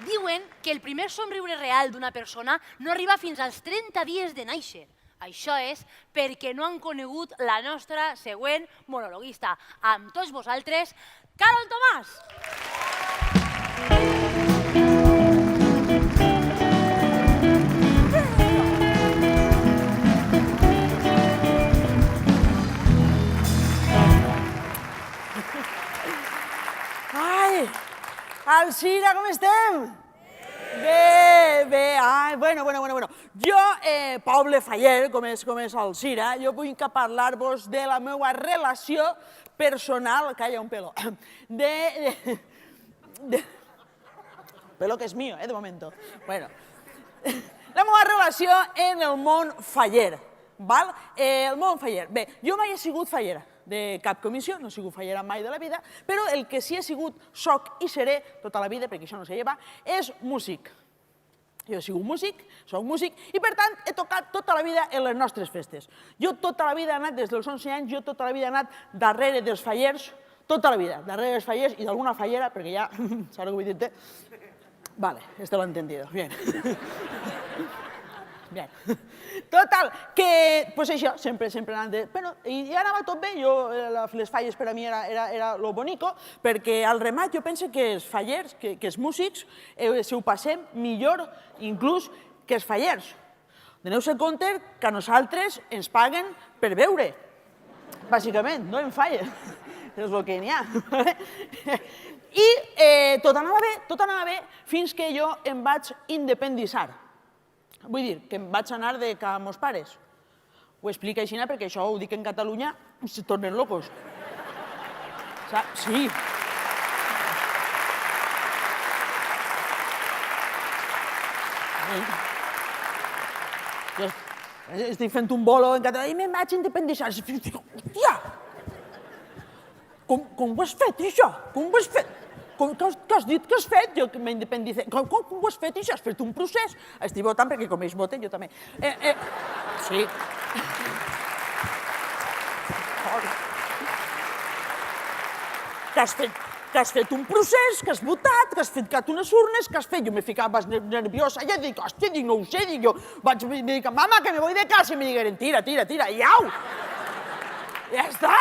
Diuen que el primer somriure real d'una persona no arriba fins als 30 dies de néixer. Això és perquè no han conegut la nostra següent monologuista. Amb tots vosaltres, Carol Tomàs! Ai, Alzira, com estem? Bé, bé, ai, bueno. Jo, poble faller, com és Alzira, jo vull parlar-vos de la meva relació personal, calla un pelo, pelo que és mío, de momento. Bueno, la meva relació en el món faller, val? El món faller. Bé, jo mai he sigut fallera de cap comissió, no he sigut fallera mai de la vida, però el que sí he sigut, soc i seré tota la vida, perquè això no se lleva, és músic. Jo he sigut músic, soc músic, i per tant he tocat tota la vida en les nostres festes. Jo tota la vida he anat, des dels 11 anys, jo tota la vida he anat darrere dels fallers, tota la vida, darrere dels fallers i d'alguna fallera, perquè ja, saps què vull dir-te? Vale, esto lo he entendido, bien. Bien. Total, que, pues això, sempre anant de... Bueno, i anava tot bé, les falles per a mi era lo bonico, perquè al remat jo penso que els fallers, que els músics, si ho passem millor inclús que els fallers. Doneu-se compte que a nosaltres ens paguen per veure, bàsicament, no en falles, és el que n'hi ha. I tot anava bé fins que jo em vaig independitzar. Vull dir, que em vaig anar de ca mos pares. Ho explica així perquè això ho dic en Catalunya i se tornen locos. Sí. Estic fent un bolo en català i me'n vaig independitzar. Hòstia! Com ho has fet, això? Com ho has fet? Què has dit que has fet? Jo m'he independitzat. Com ho has fet, això? Has fet un procés? Estic votant perquè com ells voten, jo també. Sí. Que has fet un procés, que has votat, que has ficat unes urnes, que has fet... Jo me ficava nerviosa, ja dic, hòstia, no ho sé, dic jo. Vaig dir, mama, que me voy de casa, i me digueren, tira, i au! Ja està!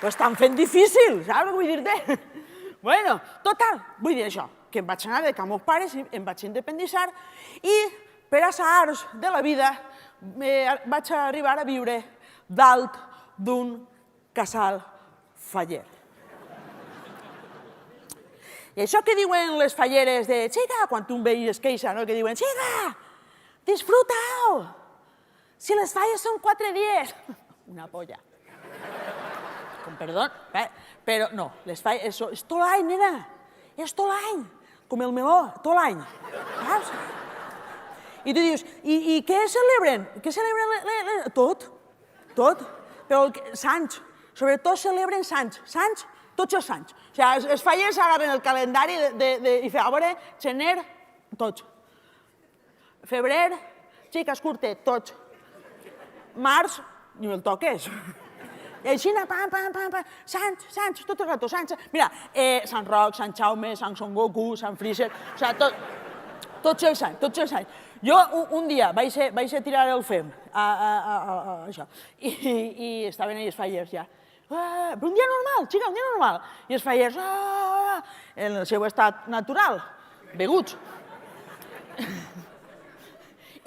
Ho estan fent difícil, saps què vull dir-te? Bueno, total, vull dir això, que em vaig anar de ca meus pares, em vaig independitzar i, per azars de la vida, vaig arribar a viure dalt d'un casal faller. I això que diuen les falleres de «Xica», quan un veí es queixa, no? Que diuen «Xica, disfruta-ho! Si les falles són 4 dies». Una polla. Con perdó, però no, les falles és tot l'any, nena, és tot l'any, com el meló, tot l'any, saps? I tu dius, i què celebren? Què celebren? Tot, però Sants, sobretot celebren Sants, tots els Sants. O sigui, els fallers agarren el calendari i a veure, gener, tots. Febrer, xiques curtes, tots. Març, ni el toques. I així, pam, Sants, tot el rato, Sants. Mira, Sant Roc, Sant Jaume, Sant Son Goku, Sant Freezer, o sigui, tots els anys. Jo un dia vaig a tirar el fem, això, i estaven els fallers ja. Però un dia normal, xica, un dia normal. I els fallers, en el seu estat natural, beguts.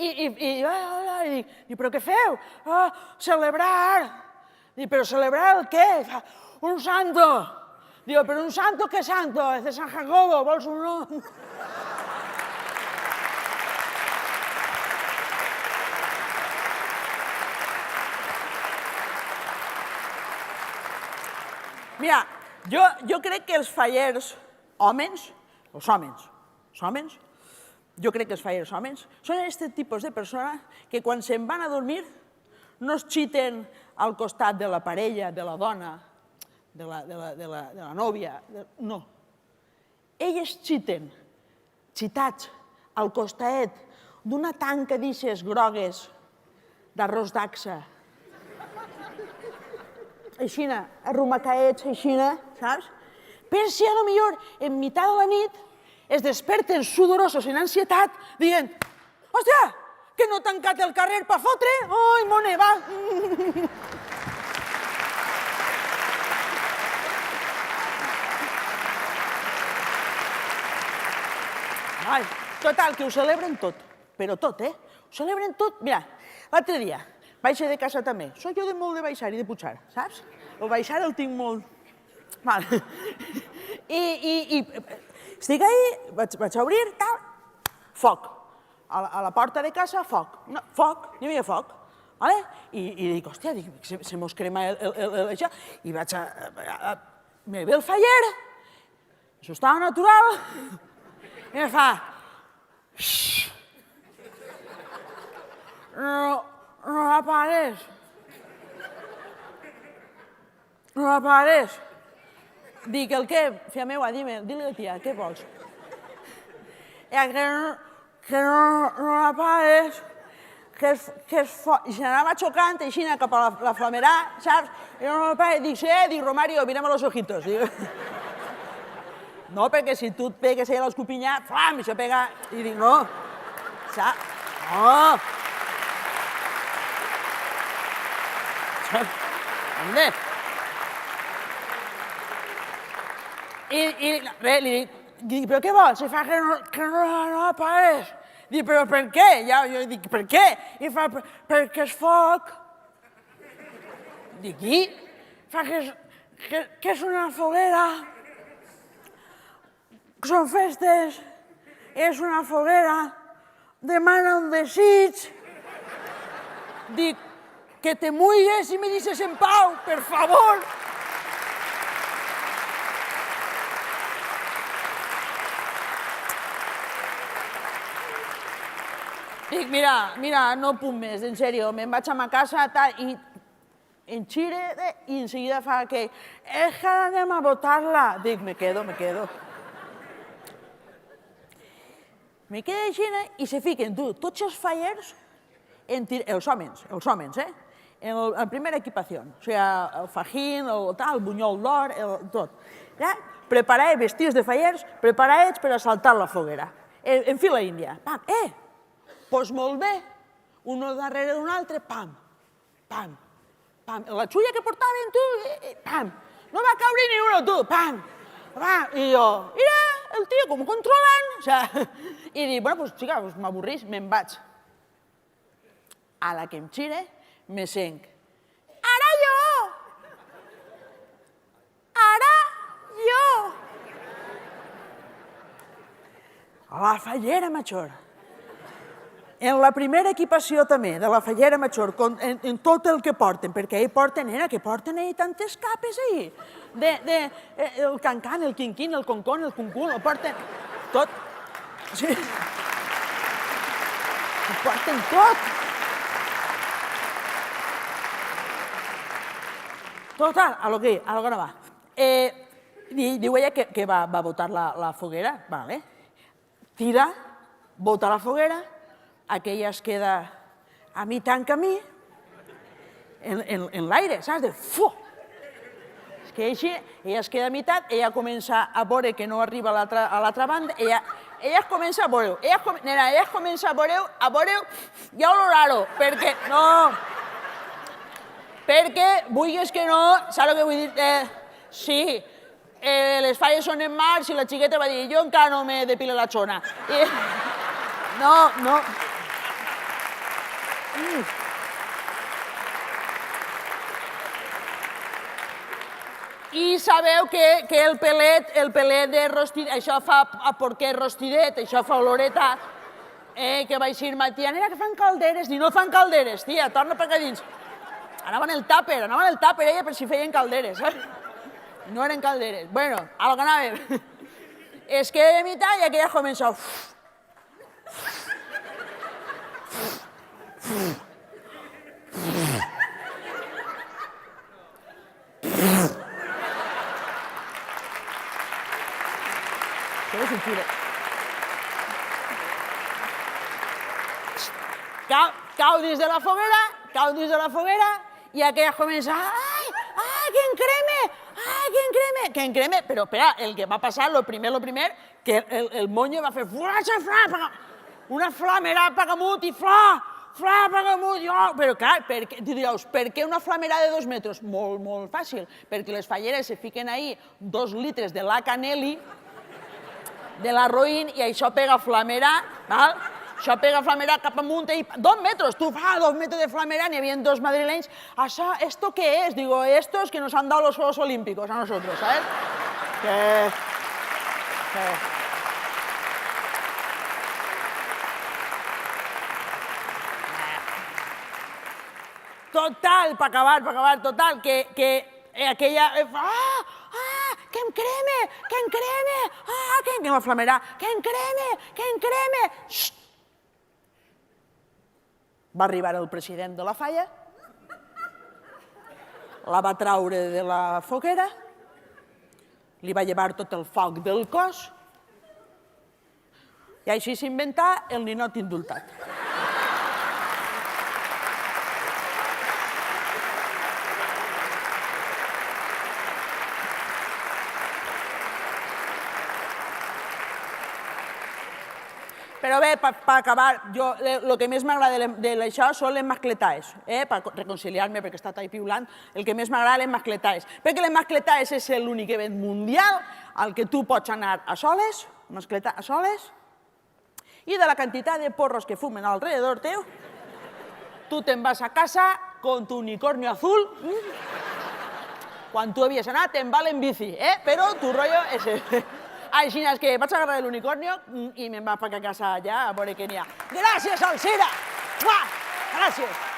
I dic, però què feu? Celebrar. Dic, però celebrar el què? Un santo. Diu, però un santo, què santo? És de San Jacobo, vols un no? Mira, jo crec que els fallers hòmens, jo crec que els fallers hòmens són aquest tipus de persona que quan se'n van a dormir no es xiten al costat de la parella, de la dona, de la nòvia, no. Elles xiten, xitats, al costat d'una tanca d'ixes grogues d'arròs d'axa aixina, arrumacaets, aixina, saps? Per si a lo millor en meitat de la nit es desperten sudorosos en ansietat dient «Hòstia, que no he tancat el carrer per fotre? Ai, mone, va!» Ai, total, que ho celebren tot, però tot, eh? Ho celebren tot. Mira, l'altre dia vaig ser de casa també. Soc jo de molt de baixar i de pujar, saps? El baixar el tinc molt... Vale. I estic ahí, vaig obrir, tal, foc. A la porta de casa, foc. Foc, hi havia foc. Vale? I dic, hòstia, se mos crema això. I vaig a... Me ve el faller, això estava natural, i me fa... No apagues. No apagues. Dic, el què? Fia meua, dile a tia, què vols? Que no apagues, que és fort. I se n'anava xocant així cap a la flamerà, saps? I no apagues. Dic, sí, dic, Romario, mírame los ojitos. No, perquè si tu et pegues a l'escopinyà, flam, i se pega... I dic, no. No. Ande. I res, li dic, però què vols? I fa que no apagues. Dic, però per què? Jo dic, per què? I fa, perquè és foc. Dic, i? Fa que és una foguera. Són festes. És una foguera. Demana un desig. Dic, que te mulles y me dices en pau, per favor. Dic, mira, no puc més, en sèrio, me'n vaig a ma casa i en xire i en seguida fa que és que anem a votar-la. Dic, me quedo. Me quedo així i se fiquen tots els fallers, els homes, en la primera equipació, o sigui, el fajín, el bunyol d'or, tot. Preparats, vestits de fallers, preparats per assaltar la foguera. En fila índia. Pam, doncs molt bé, un darrere d'un altre, pam, pam, pam. La xulla que portaven, tu, pam. No va caure ni uno, tu, pam, pam. I jo, mira, el tio, com controlant. I dic, bueno, doncs, xica, m'avorrís, me'n vaig. A la que em xire, me sent. Ara jo! A la fallera major. En la primera equipació també, de la fallera major, en tot el que porten, perquè ahir porten, que porten ahir tantes capes ahir. El cancan, el quinquín, el concón, el cuncún, el porten tot. Sí. Ho porten tot. Total, a lo que no va. Diu ella que va botar la foguera, vale. Tira, bota la foguera, aquella es queda a mitjà en camí, en l'aire, saps? De fu! Es queda així, ella es queda a meitat, ella comença a veure que no arriba a l'altra banda, ella comença a veure-ho, ella comença a veure-ho i a olorar-ho, perquè no... Perquè, vulguis que no, saps el que vull dir? Sí, les falles són en març i la xiqueta va dir jo encara no me depilo la xona. No. I sabeu que el pelet de rostidet, això fa porquet rostidet, això fa oloreta, que vaig dir, tia, nena, que fan calderes. Dic, no fan calderes, tia, torna per acá dins. Anaven el tàper, ella, per si feien calderes. No eren calderes. Bueno, a lo que anàvem. Es queda de mitad y aquella comença... Cau dins de la foguera, i aquella comença... Ai, que en creme, però espera, el que va passar, lo primer, que el monyo va fer una flamera pagamut i pagamut, però clar, tu dius, per què una flamera de 2 metres? Molt fàcil, perquè les falleres se fiquen ahí 2 litres de la caneli, de la roïn, i això pega flamera, val? Això pega flamera cap amunt i 2 metres, tu fa 2 metres de flamera, n'hi havia 2 madrilenys, això, ¿esto qué es? Digo, estos que nos han dado los Juegos Olímpicos a nosotros, ¿sabes? Total, para acabar, total, que aquella... que em creme, que em flamerà, que em creme. Xxt! Va arribar el president de la falla, la va traure de la foguera, li va llevar tot el foc del cos i així s'inventà el ninot indultat. Però bé, per acabar, el que més m'agrada d'això són les mascletaes, per reconciliar-me, perquè he estat ahí piulant, el que més m'agrada les mascletaes, perquè les mascletaes és l'únic event mundial al que tu pots anar a soles, i de la quantitat de porros que fumen alrededor teu, tu te'n vas a casa con tu unicornio azul, quan tu havies anat te'n va en bici, però tu rotllo és ese. Així és que vaig agarrar l'unicornio i me'n vaig a casa allà a veure què n'hi ha. Gràcies, Alzira! Gràcies!